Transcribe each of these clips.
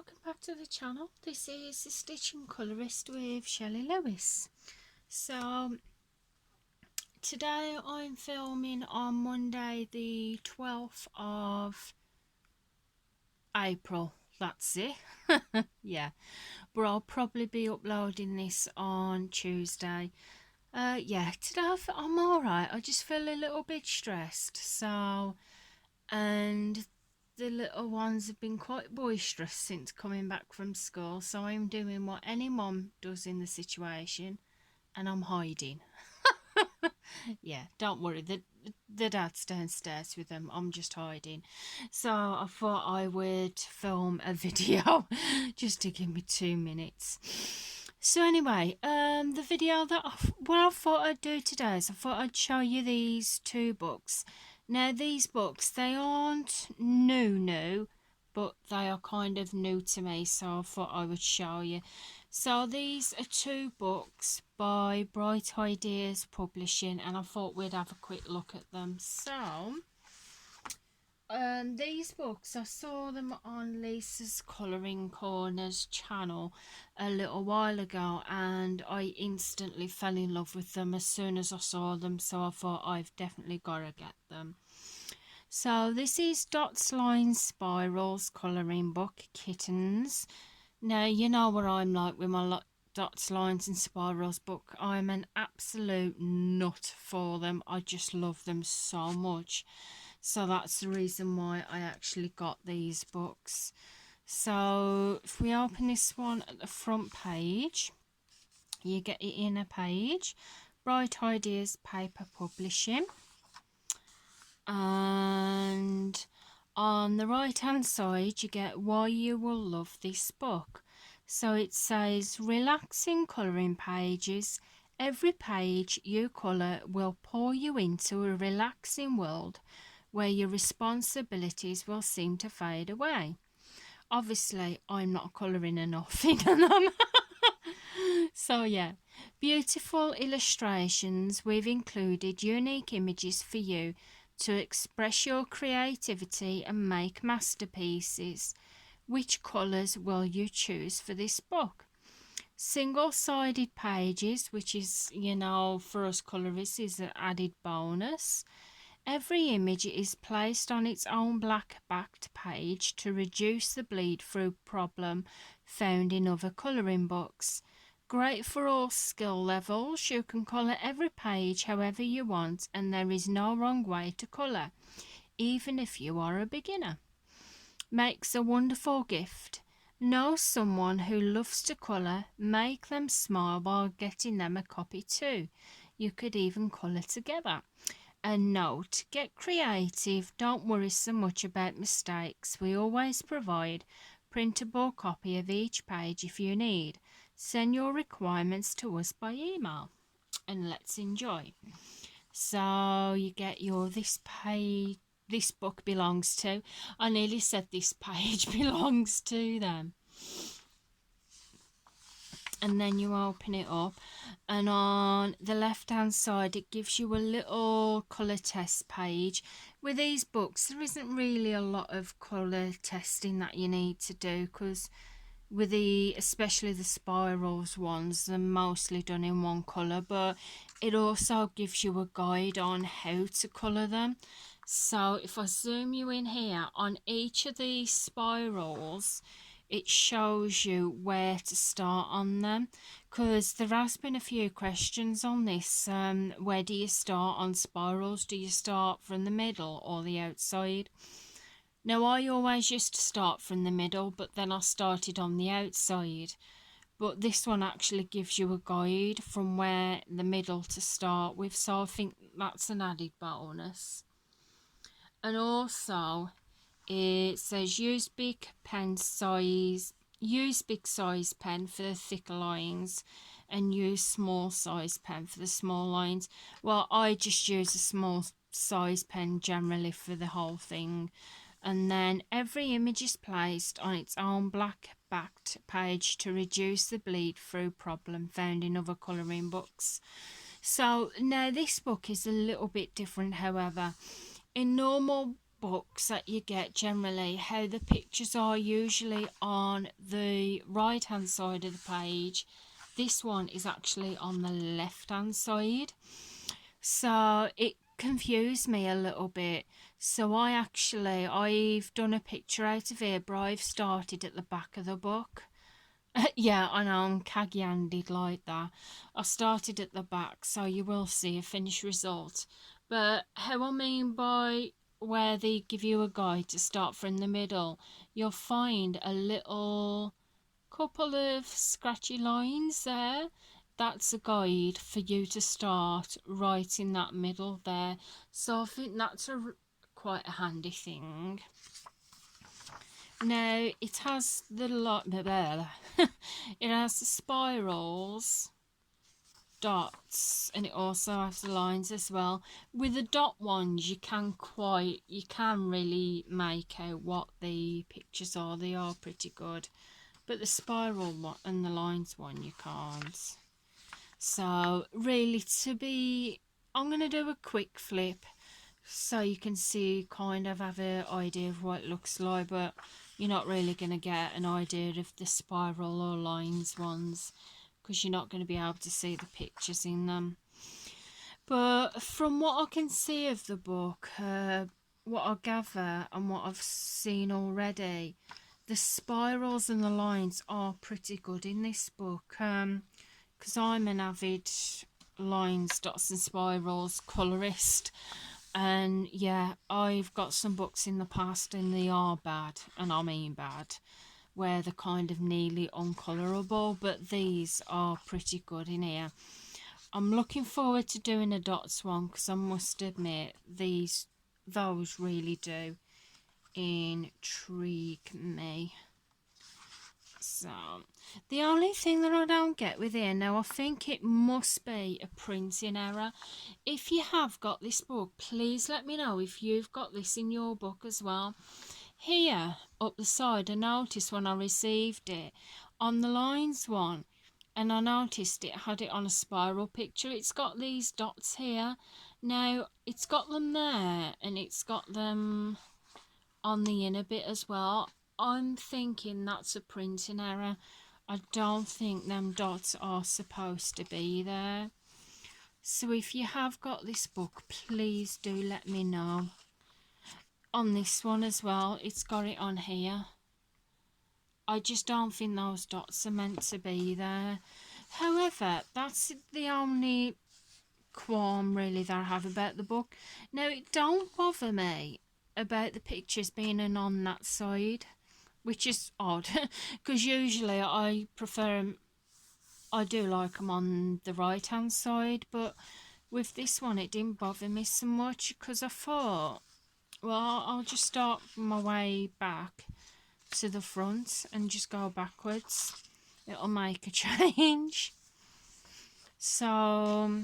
welcome back to the channel. This is the Stitching Colourist with Shelley Lewis. So today I'm filming on Monday the 12th of April. That's it. Yeah, but I'll probably be uploading this on Tuesday. Yeah, today I'm alright. I just feel a little bit stressed. And the little ones have been quite boisterous since coming back from school, so I'm doing what any mum does in the situation, and I'm hiding. Yeah, don't worry, the dad's downstairs with them. I'm just hiding. So I thought I would film a video just to give me 2 minutes. So anyway, the video that I thought I'd do today is I thought I'd show you these 2 books. Now these books, they aren't new, but they are kind of new to me, so I thought I would show you. So these are 2 books by Bright Ideas Publishing, and I thought we'd have a quick look at them. So these books, I saw them on Lisa's Colouring Corners channel a little while ago, and I instantly fell in love with them as soon as I saw them, so I thought I've definitely got to get them. So this is Dots, Lines, Spirals colouring book, Kittens. Now you know what I'm like with my Dots, Lines and Spirals book. I'm an absolute nut for them. I just love them so much. So that's the reason why I actually got these books. So if we open this one at the front page, you get your inner page, Bright Ideas Paper Publishing, and on the right hand side you get why you will love this book. So it says, relaxing colouring pages. Every page you colour will pour you into a relaxing world where your responsibilities will seem to fade away. Obviously, I'm not colouring enough in them. So yeah, beautiful illustrations. We've included unique images for you to express your creativity and make masterpieces. Which colours will you choose for this book? Single-sided pages, which is, you know, for us colourists is an added bonus. Every image is placed on its own black backed page to reduce the bleed through problem found in other colouring books. Great for all skill levels. You can colour every page however you want, and there is no wrong way to colour, even if you are a beginner. Makes a wonderful gift. Know someone who loves to colour, make them smile while getting them a copy too. You could even colour together. A note, get creative, don't worry so much about mistakes. We always provide printable copy of each page if you need. Send your requirements to us by email, and let's enjoy. So you get your this page, this book belongs to. I nearly said this page belongs to them. And then you open it up, and on the left hand side it gives you a little colour test page. With these books there isn't really a lot of colour testing that you need to do, because with especially the spirals ones, they're mostly done in one colour, but it also gives you a guide on how to colour them. So if I zoom you in here, on each of these spirals it shows you where to start on them, because there has been a few questions on this. Where do you start on spirals? Do you start from the middle or the outside? Now I always used to start from the middle, but then I started on the outside. But this one actually gives you a guide from where the middle to start with, so I think that's an added bonus. And also it says use big size pen for the thicker lines and use small size pen for the small lines. Well, I just use a small size pen generally for the whole thing. And then every image is placed on its own black backed page to reduce the bleed through problem found in other colouring books. So now this book is a little bit different. However, in normal books that you get generally, how the pictures are usually on the right hand side of the page. This one is actually on the left hand side, so it confused me a little bit. So I've done a picture out of here, but I've started at the back of the book. Yeah, I know, I'm caggy-handed like that. I started at the back, so you will see a finished result. But how I mean by where they give you a guide to start from the middle, you'll find a little couple of scratchy lines there. That's a guide for you to start right in that middle there. So I think that's quite a handy thing. Now it has the it has the spirals, dots, and it also has the lines as well. With the dot ones, you can really make out what the pictures are. They are pretty good, but the spiral one and the lines one you can't. So really, I'm going to do a quick flip so you can see, kind of have an idea of what it looks like, but you're not really going to get an idea of the spiral or lines ones because you're not going to be able to see the pictures in them. But from what I can see of the book, what I gather and what I've seen already, the spirals and the lines are pretty good in this book, because I'm an avid lines, dots and spirals colourist. And yeah, I've got some books in the past and they are bad, and I mean bad, where they're kind of nearly uncolourable, but these are pretty good in here. I'm looking forward to doing a dots one because I must admit those really do intrigue me. So the only thing that I don't get with here now, I think it must be a printing error. If you have got this book, please let me know if you've got this in your book as well. Here up the side, I noticed when I received it on the lines one, and I noticed it had it on a spiral picture. It's got these dots here. Now it's got them there and it's got them on the inner bit as well. I'm thinking that's a printing error. I don't think them dots are supposed to be there. So if you have got this book, please do let me know. On this one as well, it's got it on here. I just don't think those dots are meant to be there. However, that's the only qualm really that I have about the book. Now, it don't bother me about the pictures being on that side, which is odd because usually I do like them on the right hand side, but with this one it didn't bother me so much because I thought, well, I'll just start my way back to the front and just go backwards. It'll make a change. So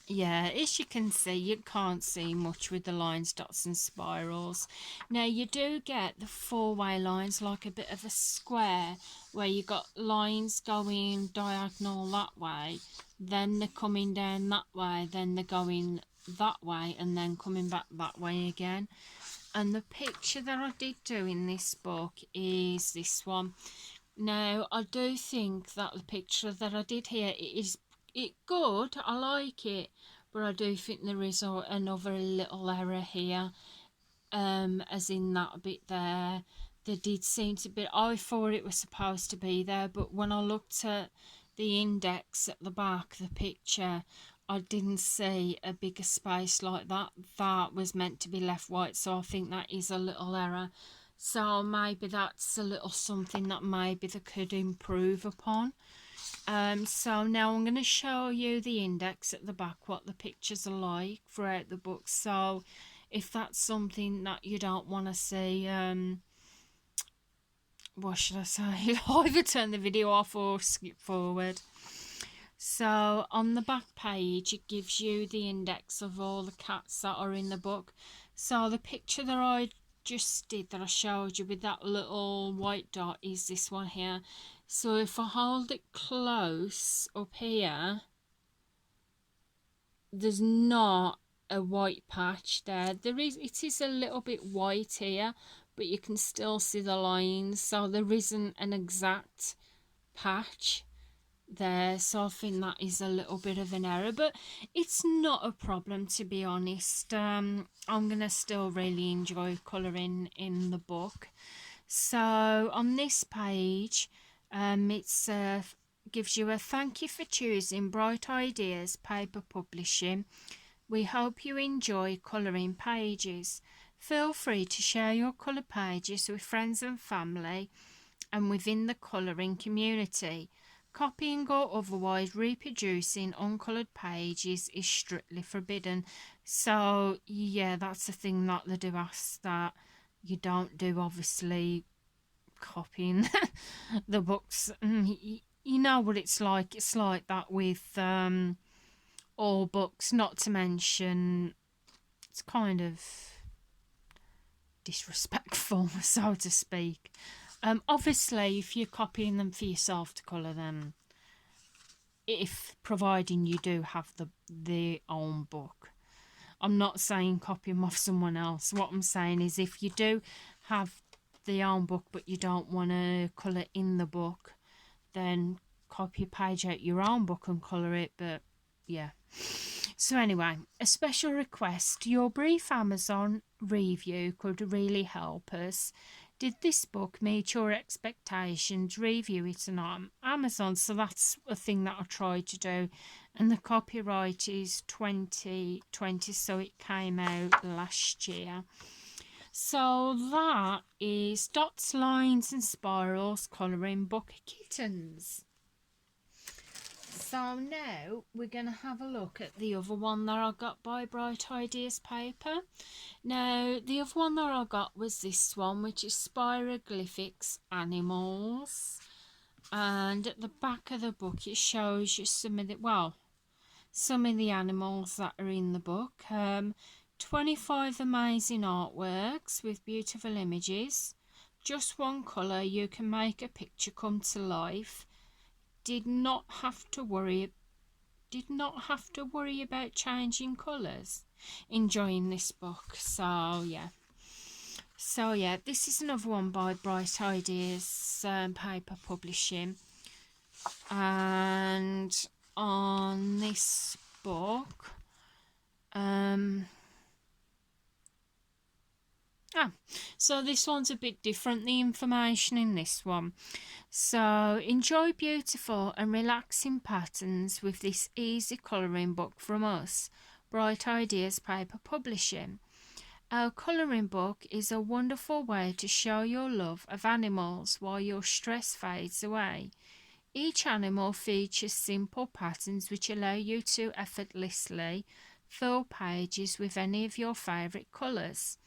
yeah, as you can see, you can't see much with the lines, dots and spirals. Now you do get the four-way lines, like a bit of a square where you got lines going diagonal that way, then they're coming down that way, then they're going that way, and then coming back that way again. And the picture that I did do in this book is this one. Now I do think that the picture that I did here is good, I like it, but I do think there is another little error here, as in that bit there did seem to be, I thought it was supposed to be there, but when I looked at the index at the back, the picture, I didn't see a bigger space like that. That was meant to be left white, so I think that is a little error. So maybe that's a little something that maybe they could improve upon. So now I'm going to show you the index at the back, what the pictures are like throughout the book. So if that's something that you don't want to see, what should I say? Either turn the video off or skip forward. So on the back page, it gives you the index of all the cats that are in the book. So the picture that I just did, that I showed you with that little white dot, is this one here. So if I hold it close up here, there's not a white patch there. It is a little bit white here, but you can still see the lines, so there isn't an exact patch there, so I think that is a little bit of an error, but it's not a problem, to be honest. I'm gonna still really enjoy colouring in the book. So on this page, it's gives you a thank you for choosing Bright Ideas Paper Publishing. We hope you enjoy colouring pages. Feel free to share your colour pages with friends and family and within the colouring community. Copying or otherwise reproducing uncoloured pages is strictly forbidden. So yeah, that's the thing that they do ask, that you don't do, obviously, copying the books. You know what it's like. It's like that with all books, not to mention it's kind of disrespectful, so to speak. Obviously, if you're copying them for yourself to colour them, if providing you do have the own book. I'm not saying copy them off someone else. What I'm saying is, if you do have the own book but you don't want to colour in the book, then copy a page out your own book and colour it. But yeah. So anyway, a special request. Your brief Amazon review could really help us. Did this book meet your expectations? Review it on Amazon. So that's a thing that I tried to do. And the copyright is 2020, so it came out last year. So that is Dots, Lines and Spirals Colouring Book Kittens. So now we're going to have a look at the other one that I got by Bright Ideas Paper. Now, the other one that I got was this one, which is Spiroglyphics Animals. And at the back of the book, it shows you some of the animals that are in the book. 25 amazing artworks with beautiful images. Just one colour, you can make a picture come to life. Did not have to worry about changing colours. Enjoying this book. So yeah, this is another one by Bright Ideas Paper Publishing. And on this book, so this one's a bit different, the information in this one. So enjoy beautiful and relaxing patterns with this easy colouring book from us, Bright Ideas Paper Publishing. Our colouring book is a wonderful way to show your love of animals while your stress fades away. Each animal features simple patterns which allow you to effortlessly fill pages with any of your favourite colours.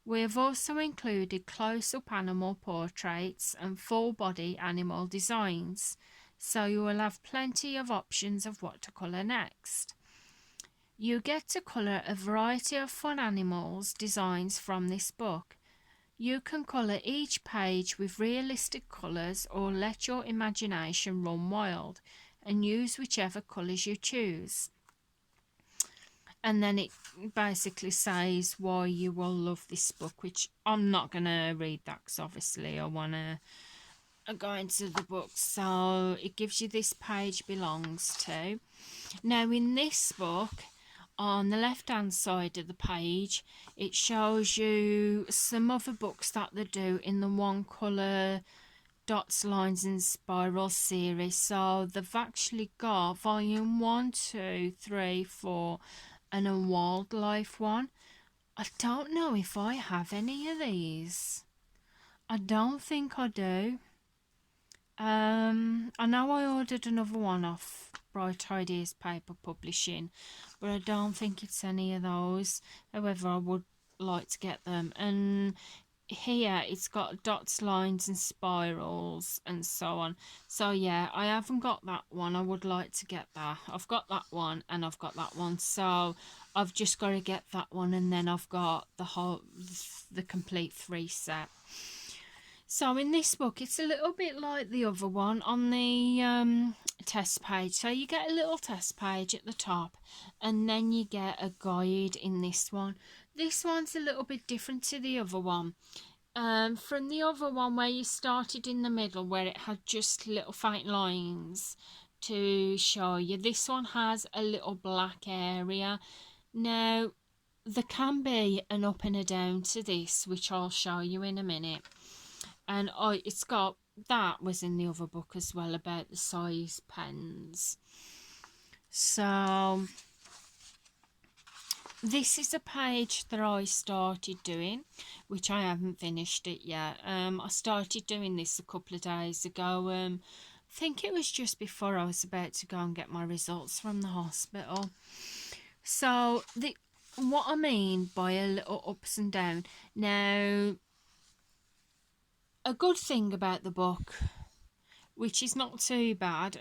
We have also included close-up animal portraits and full-body animal designs, so you will have plenty of options of what to colour next. You get to colour a variety of fun animals designs from this book. You can colour each page with realistic colours or let your imagination run wild and use whichever colours you choose. And then it basically says why you will love this book, which I'm not going to read that because obviously I want to go into the book. So it gives you this page belongs to. Now in this book, on the left hand side of the page, it shows you some other books that they do in the one colour Dots, Lines and Spirals series. So they've actually got volume 1, 2, 3, 4 and a wildlife one. I don't know if I have any of these. I don't think I do. I know I ordered another one off Bright Ideas Paper Publishing, but I don't think it's any of those. However, I would like to get them. And here it's got dots, lines and spirals and so on. So yeah, I haven't got that one. I would like to get that. I've got that one and I've got that one, so I've just got to get that one, and then I've got the complete 3 set. So in this book, it's a little bit like the other one on the test page. So you get a little test page at the top, and then you get a guide in this one. This one's a little bit different to the other one. From the other one where you started in the middle, where it had just little faint lines to show you, this one has a little black area. Now, there can be an up and a down to this, which I'll show you in a minute. And it's got, that was in the other book as well, about the size pens. So this is a page that I started doing, which I haven't finished it yet. I started doing this a couple of days ago. I think it was just before I was about to go and get my results from the hospital. So what I mean by a little ups and down. Now, a good thing about the book, which is not too bad,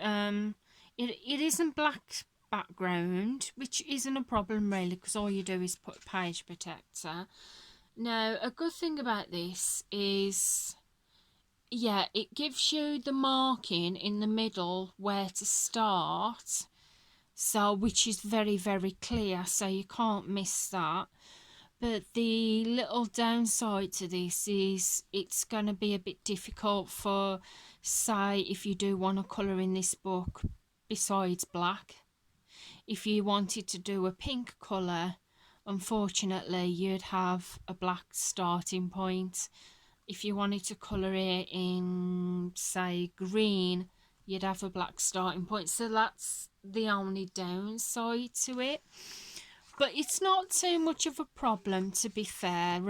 it isn't black background, which isn't a problem really, because all you do is put a page protector. Now, a good thing about this is, yeah, it gives you the marking in the middle where to start, so which is very, very clear, so you can't miss that. But the little downside to this is it's going to be a bit difficult for, say, if you do want to colour in this book besides black. If you wanted to do a pink colour, unfortunately, you'd have a black starting point. If you wanted to colour it in, say, green, you'd have a black starting point. So that's the only downside to it. But it's not too much of a problem, to be fair.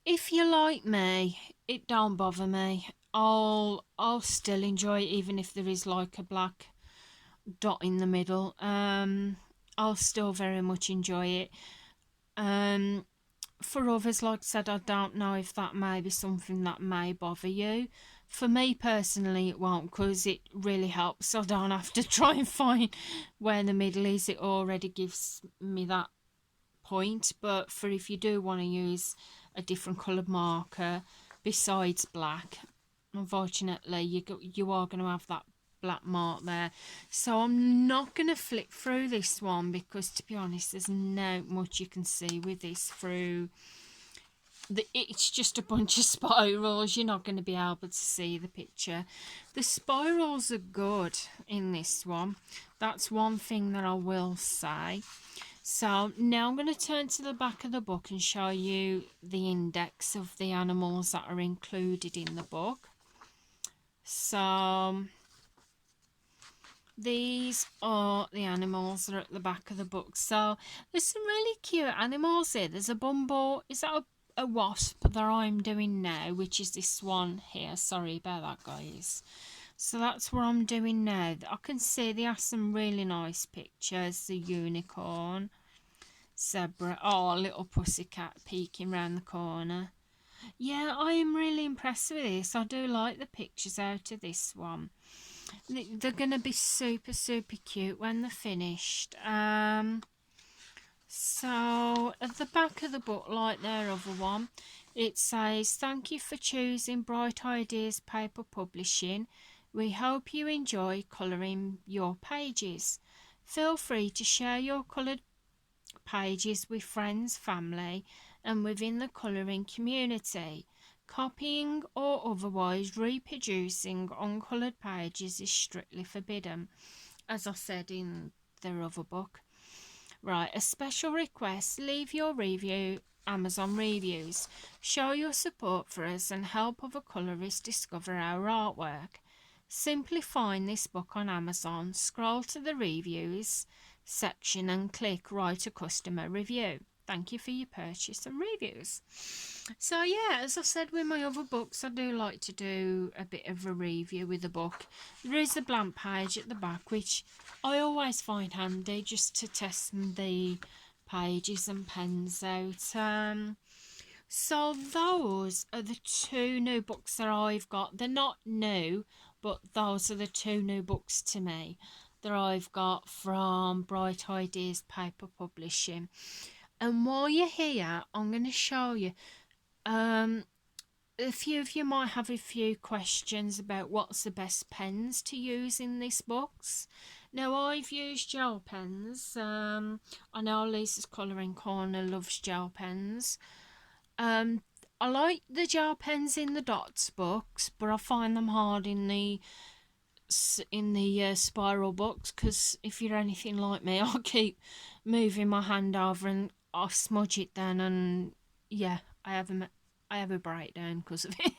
If you're like me, it don't bother me. I'll still enjoy it, even if there is like a black dot in the middle. I'll still very much enjoy it. For others, like I said, I don't know if that may be something that may bother you. For me personally, it won't, because it really helps. I don't have to try and find where the middle is. It already gives me that point. But for if you do want to use a different coloured marker besides black, unfortunately, you are going to have that black mark there. So I'm not going to flip through this one, because to be honest, there's not much you can see with this through. It's just a bunch of spirals. You're not going to be able to see the picture. The spirals are good in this one. That's one thing that I will say. So now I'm going to turn to the back of the book and show you the index of the animals that are included in the book. So these are the animals that are at the back of the book. So there's some really cute animals here. There's a bumble. Is that a wasp that I'm doing now, which is this one here? Sorry about that, guys. So that's what I'm doing now. I can see they have some really nice pictures. The unicorn, zebra, oh, a little pussycat peeking round the corner. Yeah, I am really impressed with this. I do like the pictures out of this one. They're going to be super, super cute when they're finished. So at the back of the book, like their other one, it says, "Thank you for choosing Bright Ideas Paper Publishing. We hope you enjoy colouring your pages. Feel free to share your coloured pages with friends, family, and within the colouring community. Copying or otherwise reproducing uncoloured pages is strictly forbidden," as I said in their other book. Right, a special request: leave your review, Amazon reviews. Show your support for us and help other colourists discover our artwork. Simply find this book on Amazon, scroll to the reviews section and click write a customer review. Thank you for your purchase and reviews. So yeah, as I said with my other books, I do like to do a bit of a review with a book. There is a blank page at the back, which I always find handy just to test the pages and pens out. So those are the two new books that I've got. They're not new, but those are the two new books to me that I've got from Bright Ideas Paper Publishing. And while you're here, I'm going to show you A few of you might have a few questions about what's the best pens to use in these books. Now, I've used gel pens. I know Lisa's Colouring Corner loves gel pens. I like the gel pens in the dots books, but I find them hard in the spiral books, because if you're anything like me, I'll keep moving my hand over and I'll smudge it then, and yeah, I have a breakdown because of it.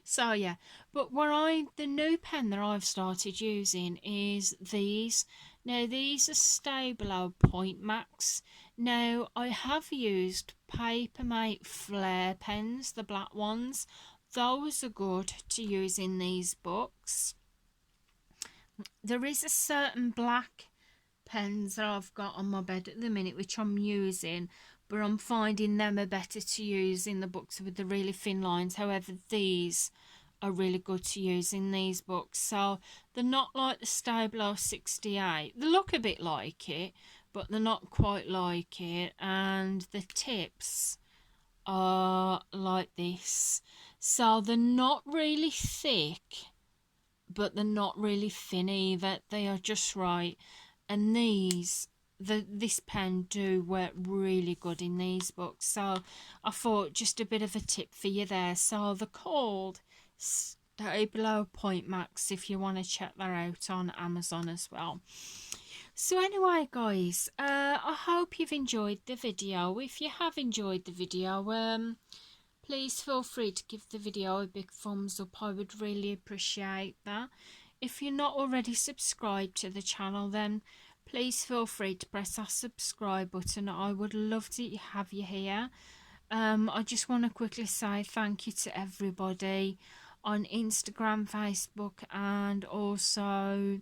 So yeah, but the new pen that I've started using is these. Now these are Stabilo Point Max. Now I have used Papermate Flare pens, the black ones. Those are good to use in these books. There is a certain black pens that I've got on my bed at the minute which I'm using, but I'm finding them are better to use in the books with the really thin lines. However, these are really good to use in these books. So they're not like the Stabilo 68. They look a bit like it, but they're not quite like it. And the tips are like this. So they're not really thick, but they're not really thin either. They are just right. And this pen do work really good in these books. So I thought just a bit of a tip for you there. So they're called Stabilo Point Max if you want to check that out on Amazon as well. So anyway, guys, I hope you've enjoyed the video. If you have enjoyed the video, please feel free to give the video a big thumbs up. I would really appreciate that. If you're not already subscribed to the channel, then please feel free to press that subscribe button. I would love to have you here. I just want to quickly say thank you to everybody on Instagram, Facebook, and also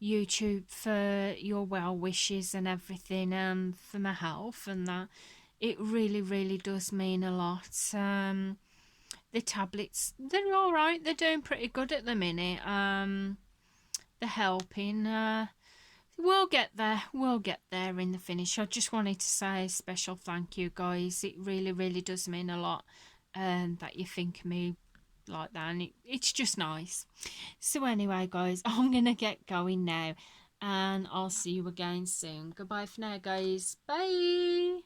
YouTube for your well wishes and everything, for my health and that. It really, really does mean a lot. The tablets, they're all right. They're doing pretty good at the minute. They're helping. We'll get there. We'll get there in the finish. I just wanted to say a special thank you, guys. It really, really does mean a lot that you think of me like that. And it's just nice. So anyway, guys, I'm going to get going now. And I'll see you again soon. Goodbye for now, guys. Bye.